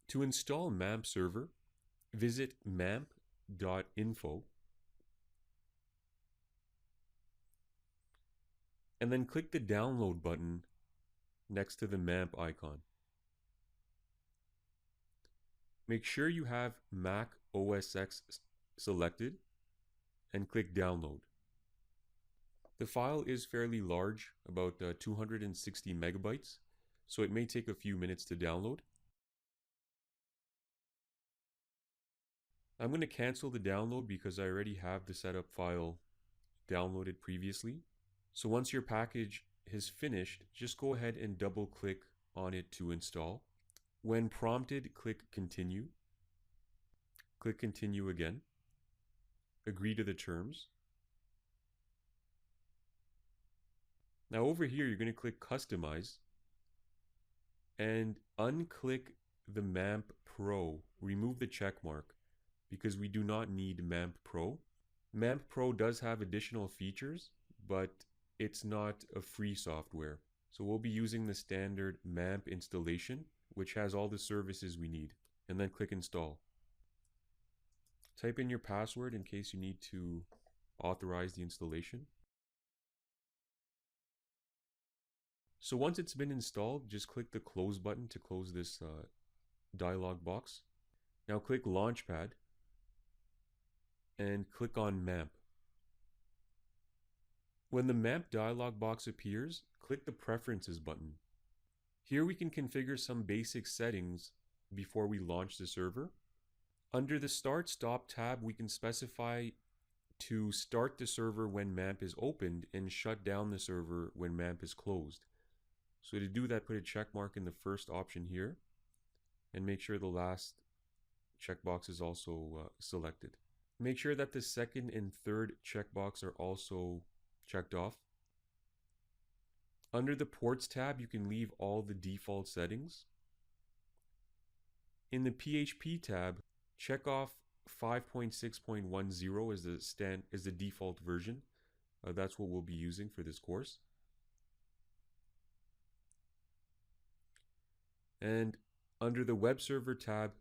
To install MampServer, visit mamp.info and then click the download button next to the MAMP icon. Make sure you have Mac OS X selected and click download. The file is fairly large, about 260 megabytes, so it may take a few minutes to download. I'm going to cancel the download because I already have the setup file downloaded previously. So once your package is finished, just go ahead and double click on it to install. When prompted, click continue. Click continue again. Agree to the terms. Now over here, you're going to click customize and unclick the MAMP Pro. Remove the check mark because we do not need MAMP Pro. MAMP Pro does have additional features, but it's not a free software. So we'll be using the standard MAMP installation, which has all the services we need, and then click install. Type in your password in case you need to authorize the installation. So once it's been installed, just click the close button to close this dialog box. Now click Launchpad and click on MAMP. When the MAMP dialog box appears, click the Preferences button. Here we can configure some basic settings before we launch the server. Under the Start Stop tab, we can specify to start the server when MAMP is opened and shut down the server when MAMP is closed. So to do that, put a check mark in the first option here and make sure the last checkbox is also selected. Make sure that the second and third checkbox are also checked off. Under the Ports tab, you can leave all the default settings. In the PHP tab, check off 5.6.10 as the default version. That's what we'll be using for this course. And under the Web Server tab,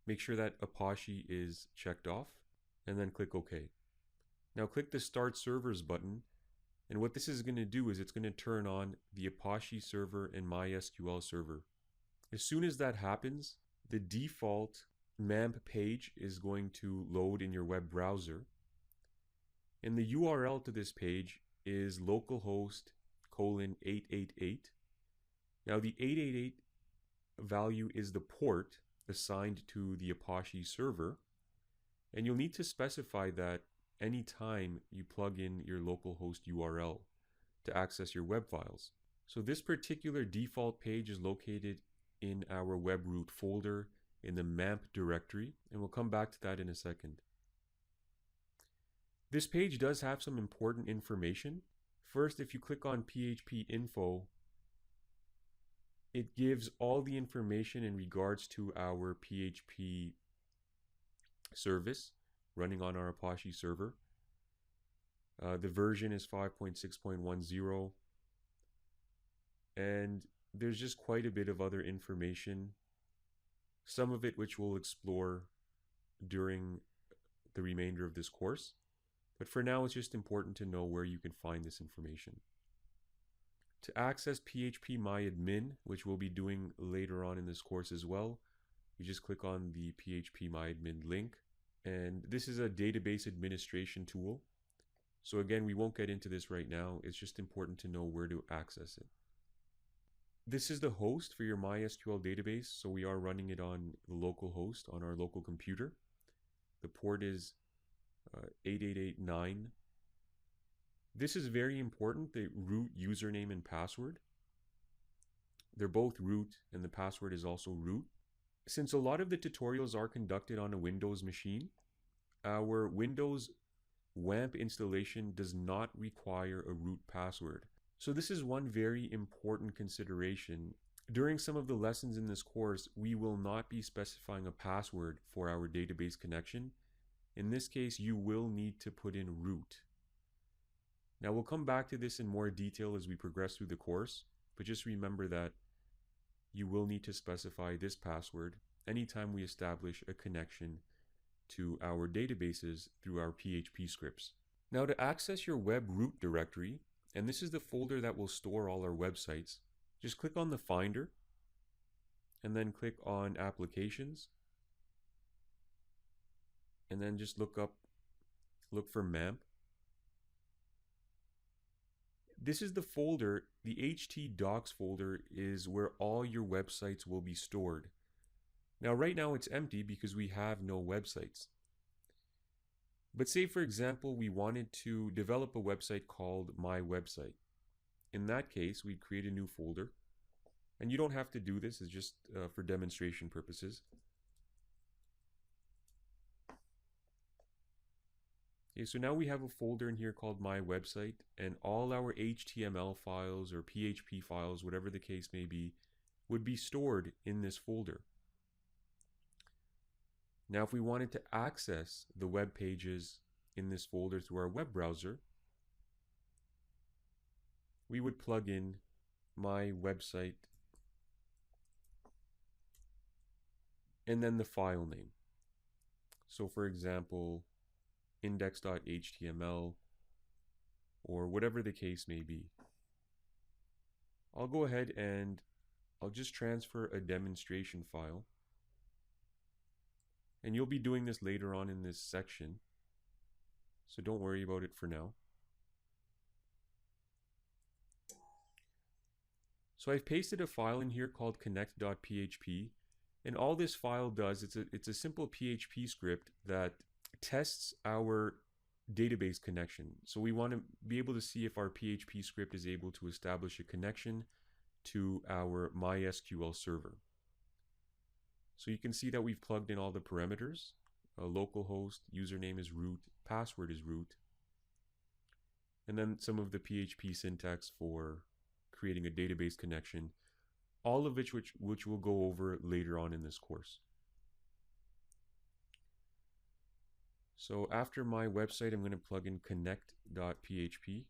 make sure that Apache is checked off and then click OK. Now click the Start Servers button, and what this is going to do is it's going to turn on the Apache server and MySQL server. As soon as that happens, the default MAMP page is going to load in your web browser, and the URL to this page is localhost:888. Now the 888 value is the port assigned to the Apache server, and you'll need to specify that anytime you plug in your localhost URL to access your web files. So this particular default page is located in our webroot folder in the MAMP directory, and we'll come back to that in a second. This page does have some important information. First, if you click on PHP info, it gives all the information in regards to our PHP service running on our Apache server. The version is 5.6.10, and there's just quite a bit of other information, some of it which we'll explore during the remainder of this course. But for now, it's just important to know where you can find this information. To access phpMyAdmin, which we'll be doing later on in this course as well, you just click on the phpMyAdmin link, and this is a database administration tool. So again, we won't get into this right now. It's just important to know where to access it. This is the host for your MySQL database, so we are running it on the local host on our local computer. The port is 8889. This is very important, the root username and password. They're both root, and the password is also root. Since a lot of the tutorials are conducted on a Windows machine, our Windows WAMP installation does not require a root password. So this is one very important consideration. During some of the lessons in this course, we will not be specifying a password for our database connection. In this case, you will need to put in root. Now we'll come back to this in more detail as we progress through the course, but just remember that you will need to specify this password anytime we establish a connection to our databases through our PHP scripts. Now, to access your web root directory, and this is the folder that will store all our websites, just click on the Finder and then click on Applications, and then just look for MAMP. This is the folder. The htdocs folder is where all your websites will be stored. Now, right now it's empty because we have no websites. But say, for example, we wanted to develop a website called My Website. In that case, we'd create a new folder. And you don't have to do this, it's just for demonstration purposes. Okay, so now we have a folder in here called My Website, and all our HTML files or PHP files, whatever the case may be, would be stored in this folder. Now, if we wanted to access the web pages in this folder through our web browser, we would plug in My Website and then the file name. So for example, index.html or whatever the case may be. I'll go ahead and I'll just transfer a demonstration file. And you'll be doing this later on in this section, so don't worry about it for now. So I've pasted a file in here called connect.php, and all this file does, it's a simple PHP script that tests our database connection. So we want to be able to see if our PHP script is able to establish a connection to our MySQL server. So you can see that we've plugged in all the parameters. Localhost, username is root, password is root, and then some of the PHP syntax for creating a database connection, all of which we'll go over later on in this course. So after My Website, I'm going to plug in connect.php.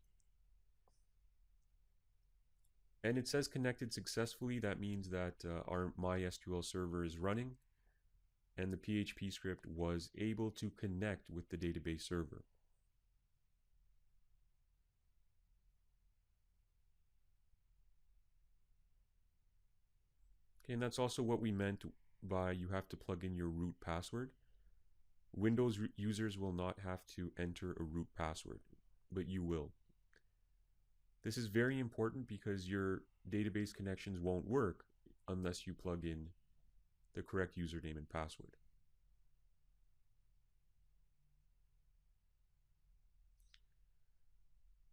And it says connected successfully. That means that our MySQL server is running and the PHP script was able to connect with the database server. Okay, and that's also what we meant by you have to plug in your root password. Windows users will not have to enter a root password, but you will. This is very important because your database connections won't work unless you plug in the correct username and password.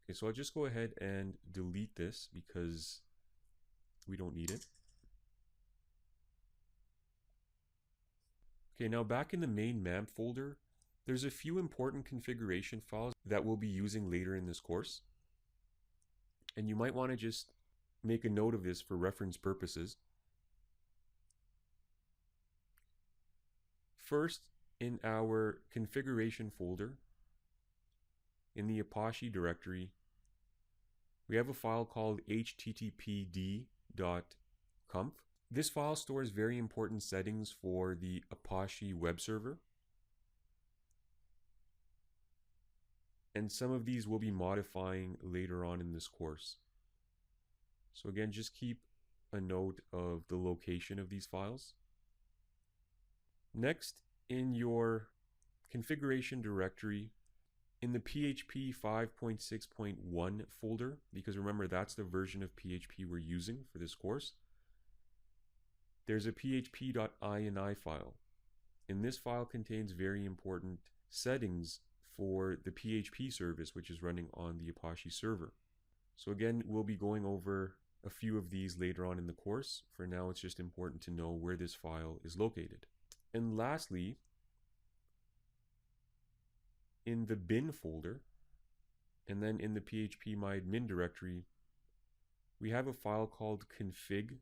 Okay, so I'll just go ahead and delete this because we don't need it. Okay, now back in the main MAMP folder, there's a few important configuration files that we'll be using later in this course. And you might want to just make a note of this for reference purposes. First, in our configuration folder, in the Apache directory, we have a file called httpd.conf. This file stores very important settings for the Apache web server. And some of these we'll be modifying later on in this course. So again, just keep a note of the location of these files. Next, in your configuration directory, in the PHP 5.6.1 folder, because remember that's the version of PHP we're using for this course, there's a php.ini file. And this file contains very important settings for the PHP service, which is running on the Apache server. So again, we'll be going over a few of these later on in the course. For now, it's just important to know where this file is located. And lastly, in the bin folder, and then in the phpMyAdmin directory, we have a file called config.inc.php.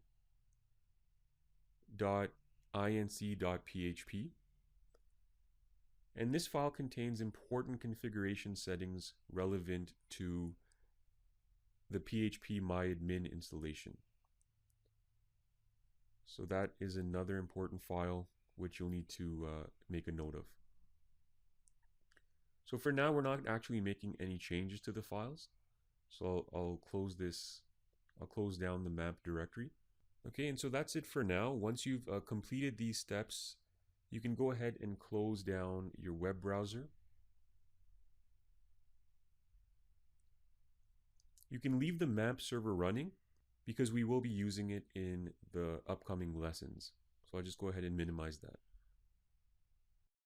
And this file contains important configuration settings relevant to the phpMyAdmin installation. So that is another important file which you'll need to make a note of. So for now, we're not actually making any changes to the files. So I'll close this, I'll close down the MAMP directory. Okay, and so that's it for now. Once you've completed these steps, you can go ahead and close down your web browser. You can leave the MAMP server running because we will be using it in the upcoming lessons. So I'll just go ahead and minimize that.